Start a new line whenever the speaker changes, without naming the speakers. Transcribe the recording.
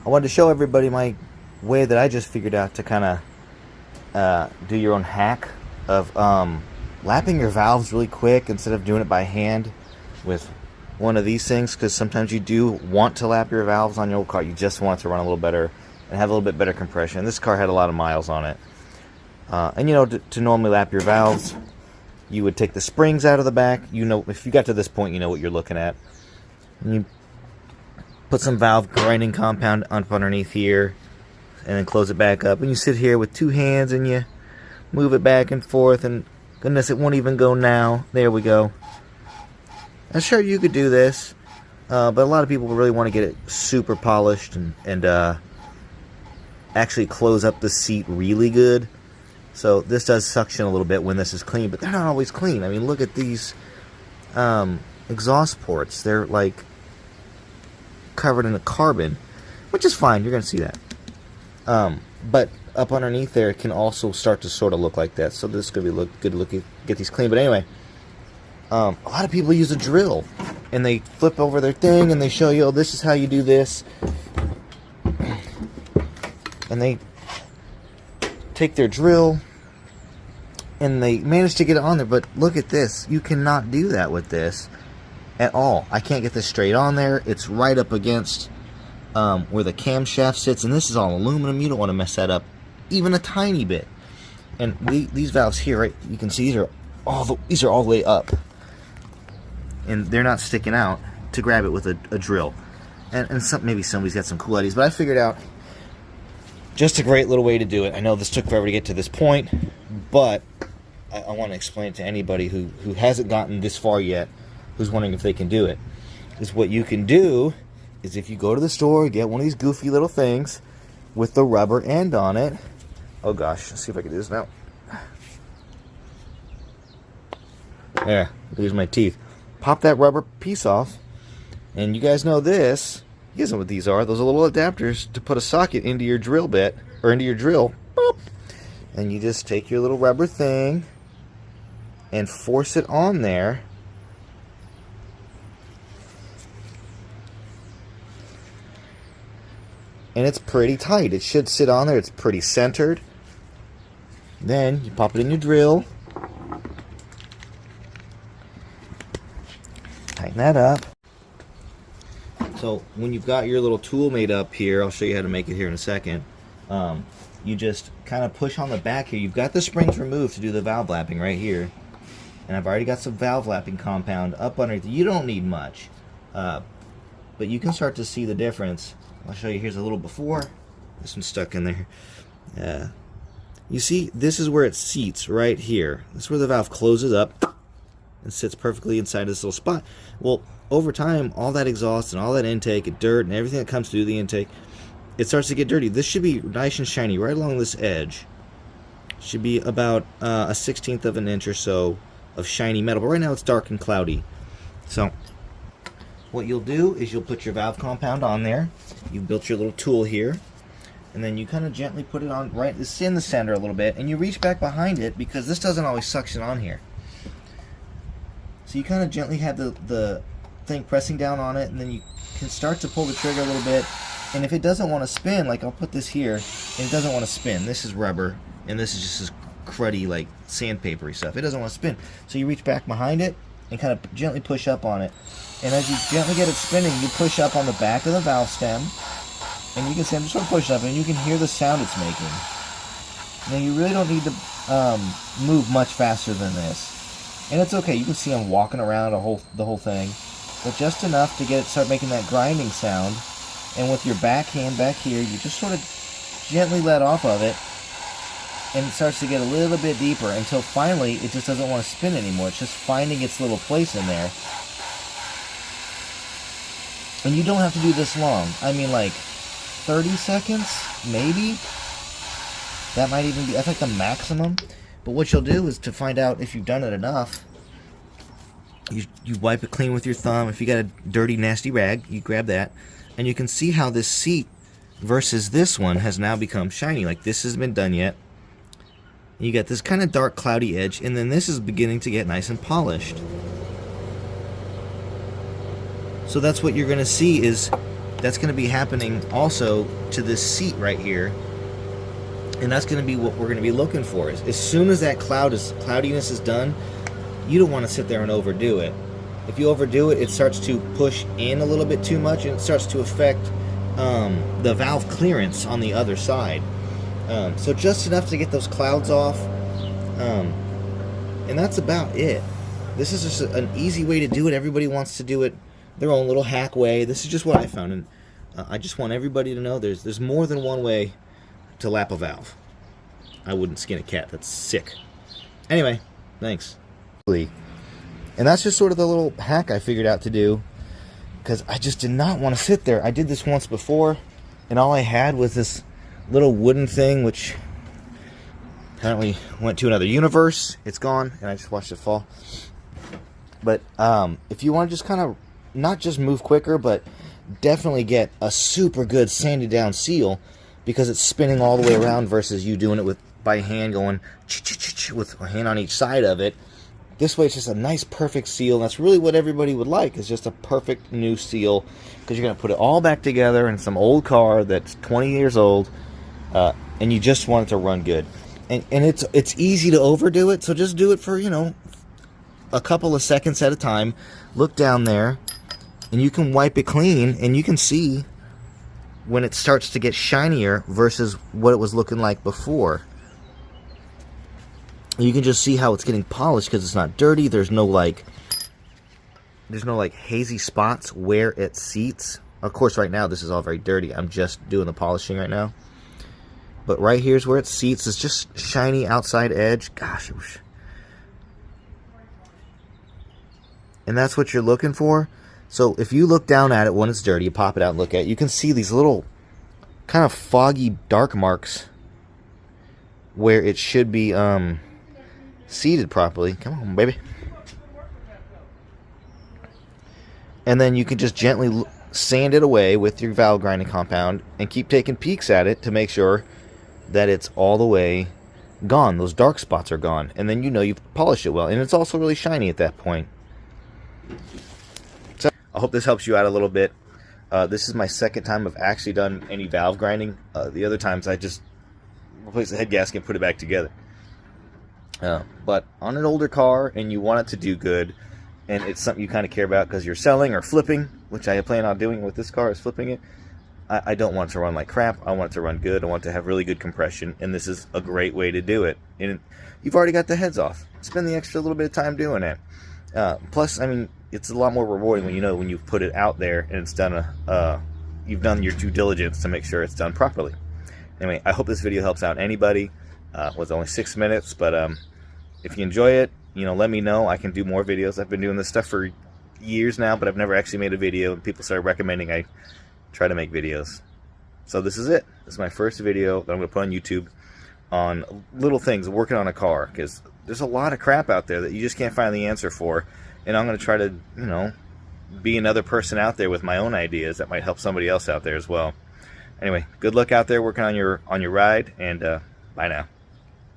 I wanted to show everybody my way that I just figured out to kind of do your own hack of lapping your valves really quick instead of doing it by hand with one of these things, because sometimes you do want to lap your valves on your old car. You just want it to run a little better and have a little bit better compression. This car had a lot of miles on it. And you know, to normally lap your valves, you would take the springs out of the back. You know, if you got to this point, you know what you're looking at. And you put some valve grinding compound up underneath here, and then close it back up. And you sit here with two hands and you move it back and forth, and goodness, it won't even go now. There we go. I'm sure you could do this, but a lot of people really want to get it super polished and actually close up the seat really good. So this does suction a little bit when this is clean, but they're not always clean. I mean, look at these exhaust ports. They're like covered in a carbon, which is fine. You're going to see that. But up underneath there, it can also start to sort of look like that. So this is going to be good to look at, get these clean. But anyway, a lot of people use a drill, and they flip over their thing, and they show you, oh, this is how you do this. And they take their drill, and they manage to get it on there. But look at this. You cannot do that with this at all. I can't get this straight on there. It's right up against where the camshaft sits, and this is all aluminum. You don't want to mess that up even a tiny bit. And these valves here, right, you can see these are all the way up, and they're not sticking out to grab it with a drill. And maybe somebody's got some cool ideas, but I figured out just a great little way to do it. I know this took forever to get to this point, but I want to explain it to anybody who hasn't gotten this far yet, who's wondering if they can do it. Is what you can do is, if you go to the store, get one of these goofy little things with the rubber end on it. Oh gosh, let's see if I can do this now. There, lose my teeth. Pop that rubber piece off, and you guys know this. You guys know what these are. Those are little adapters to put a socket into your drill bit, or into your drill. Boop. And you just take your little rubber thing and force it on there. And it's pretty tight. It should sit on there. It's pretty centered. Then you pop it in your drill. Tighten that up. So when you've got your little tool made up here, I'll show you how to make it here in a second. You just kind of push on the back here. You've got the springs removed to do the valve lapping right here. And I've already got some valve lapping compound up underneath. You don't need much. But you can start to see the difference. I'll show you. Here's a little before. This one's stuck in there. You see, this is where it seats right here. This is where the valve closes up and sits perfectly inside this little spot. Well, over time, all that exhaust and all that intake and dirt and everything that comes through the intake, it starts to get dirty. This should be nice and shiny right along this edge. Should be about a 1/16 of an inch or so of shiny metal. But right now it's dark and cloudy. So what you'll do is you'll put your valve compound on there. You built your little tool here, and then you kind of gently put it on right. It's in the center a little bit, and you reach back behind it because this doesn't always suction on here. So you kind of gently have the thing pressing down on it, and then you can start to pull the trigger a little bit. And if it doesn't want to spin, like I'll put this here, and it doesn't want to spin. This is rubber, and this is just this cruddy, like sandpapery stuff. It doesn't want to spin. So you reach back behind it and kind of gently push up on it. And as you gently get it spinning, you push up on the back of the valve stem, and you can see I'm just going to push up, and you can hear the sound it's making. Now you really don't need to move much faster than this. And it's okay. You can see I'm walking around the whole thing, but just enough to get it start making that grinding sound. And with your back hand back here, you just sort of gently let off of it, and it starts to get a little bit deeper until finally it just doesn't want to spin anymore. It's just finding its little place in there. And you don't have to do this long. I mean, like 30 seconds, maybe. That might even be, that's like the maximum. But what you'll do is, to find out if you've done it enough, you wipe it clean with your thumb. If you got a dirty, nasty rag, you grab that, and you can see how this seat versus this one has now become shiny. Like, this hasn't been done yet. You got this kind of dark, cloudy edge, and then this is beginning to get nice and polished. So that's what you're going to see is that's going to be happening also to this seat right here. And that's going to be what we're going to be looking for. As soon as that cloudiness is done, you don't want to sit there and overdo it. If you overdo it, it starts to push in a little bit too much, and it starts to affect the valve clearance on the other side. So just enough to get those clouds off, and that's about it. This is just an easy way to do it. Everybody wants to do it their own little hack way. This is just what I found, and I just want everybody to know there's more than one way to lap a valve. I wouldn't skin a cat. That's sick. Anyway, thanks. And that's just sort of the little hack I figured out to do, because I just did not want to sit there. I did this once before, and all I had was this little wooden thing, which apparently went to another universe. It's gone, and I just watched it fall. But if you want to just kind of not just move quicker, but definitely get a super good sanded down seal, because it's spinning all the way around versus you doing it by hand, going with a hand on each side of it. This way it's just a nice perfect seal. That's really what everybody would like, is just a perfect new seal, because you're going to put it all back together in some old car that's 20 years old, and you just want it to run good. And it's easy to overdo it, so just do it for, a couple of seconds at a time. Look down there, and you can wipe it clean, and you can see when it starts to get shinier versus what it was looking like before. You can just see how it's getting polished because it's not dirty. There's no like hazy spots where it seats. Of course, right now this is all very dirty. I'm just doing the polishing right now. But right here's where it seats. It's just shiny outside edge. Gosh. And that's what you're looking for. So if you look down at it when it's dirty, you pop it out and look at it, you can see these little kind of foggy dark marks where it should be seated properly. Come on, baby. And then you can just gently sand it away with your valve grinding compound and keep taking peeks at it to make sure that it's all the way gone. Those dark spots are gone. And then you've polished it well. And it's also really shiny at that point. So I hope this helps you out a little bit. This is my second time I've actually done any valve grinding. The other times I just replaced the head gasket and put it back together. But on an older car and you want it to do good, and it's something you kind of care about because you're selling or flipping, which I plan on doing with this car, is flipping it. I don't want it to run like crap. I want it to run good. I want it to have really good compression, and this is a great way to do it. And you've already got the heads off. Spend the extra little bit of time doing it. Plus, I mean, it's a lot more rewarding when you've put it out there and it's done you've done your due diligence to make sure it's done properly. Anyway, I hope this video helps out anybody. It was only 6 minutes, but if you enjoy it, let me know. I can do more videos. I've been doing this stuff for years now, but I've never actually made a video, and people started recommending I try to make videos. So this is it. This is my first video that I'm going to put on YouTube on little things, working on a car, because there's a lot of crap out there that you just can't find the answer for, and I'm going to try to, be another person out there with my own ideas that might help somebody else out there as well. Anyway, good luck out there working on your ride, and bye now.